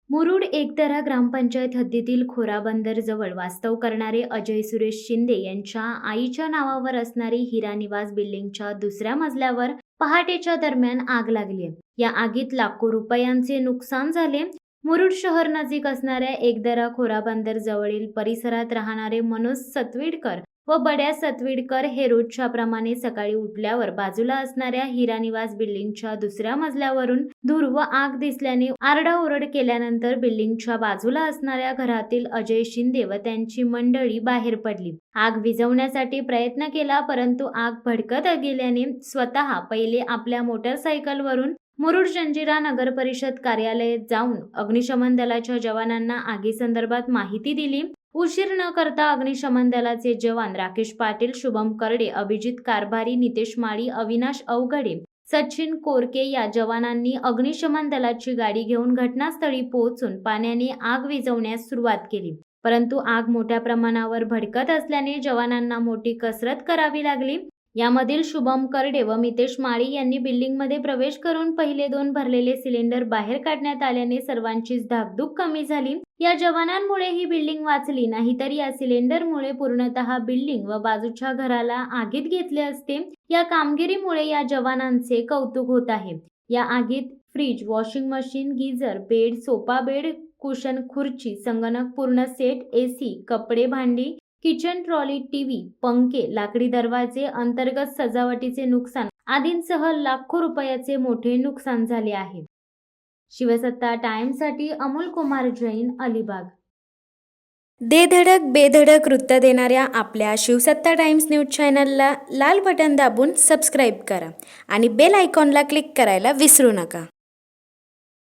मुरुड एकतरा ग्रामपंचायत हद्दीतील खोराबंदर जवळ वास्तव करणारे अजय सुरेश शिंदे यांच्या आईच्या नावावर असणारी हिरा निवास बिल्डिंगच्या दुसऱ्या मजल्यावर पहाटेच्या दरम्यान आग लागली. या आगीत लाखो रुपयांचे नुकसान झाले. मुरुड शहर नजीक असणाऱ्या एकदरा खोराबंदर जवळील परिसरात राहणारे मनोज सतविडकर व बड्या सतविडकर हे रोजच्या प्रमाणे सकाळी उठल्यावर बाजूला असणाऱ्या हिरा निवास बिल्डिंगच्या दुसऱ्या मजल्यावरून धूर व आग दिसल्याने आरडाओरड केल्यानंतर बिल्डिंगच्या बाजूला असणाऱ्या घरातील अजय शिंदे व त्यांची मंडळी बाहेर पडली. आग विझवण्यासाठी प्रयत्न केला, परंतु आग भडकत गेल्याने स्वतः पहिले आपल्या मोटरसायकलवरून मुरुड जंजिरा नगर परिषद कार्यालयात जाऊन अग्निशमन दलाच्या जवानांना आगीसंदर्भात माहिती दिली. उशीर न करता अग्निशमन दलाचे जवान राकेश पाटील, शुभम करडे, अभिजित कारभारी, नितेश माळी, अविनाश अवघडे, सचिन कोरके या जवानांनी अग्निशमन दलाची गाडी घेऊन घटनास्थळी पोहोचून पाण्याने आग विझवण्यास सुरुवात केली. परंतु आग मोठ्या प्रमाणावर भडकत असल्याने जवानांना मोठी कसरत करावी लागली. यामधील शुभम करडे व नितेश माळी यांनी बिल्डिंगमध्ये प्रवेश करून पहिले 2 भरलेले सिलेंडर बाहेर काढण्यात आल्याने सर्वांचीच धाकधूक कमी झाली. या जवानांमुळे ही बिल्डिंग वाचली, नाहीतर या सिलेंडरमुळे पूर्णतः बिल्डिंग व बाजूच्या घराला आगीत घेतले असते. या कामगिरीमुळे या जवानांचे कौतुक होत आहे. या आगीत fridge, washing machine, geyser, bed, sofa bed, cushion, खुर्ची, संगणक पूर्ण सेट, AC, कपडे, भांडी, किचन ट्रॉली, टीव्ही, पंखे, लाकडी दरवाजे, अंतर्गत सजावटीचे नुकसान आदींसह लाखो रुपयाचे मोठे नुकसान झाले आहे. शिवसत्ता टाइम्ससाठी अमोल कुमार जैन, अलिबाग. दे धडक बेधडक वृत्त देणाऱ्या आपल्या शिवसत्ता टाइम्स न्यूज चॅनलला लाल बटन दाबून सबस्क्राईब करा आणि बेल आयकॉनला क्लिक करायला विसरू नका.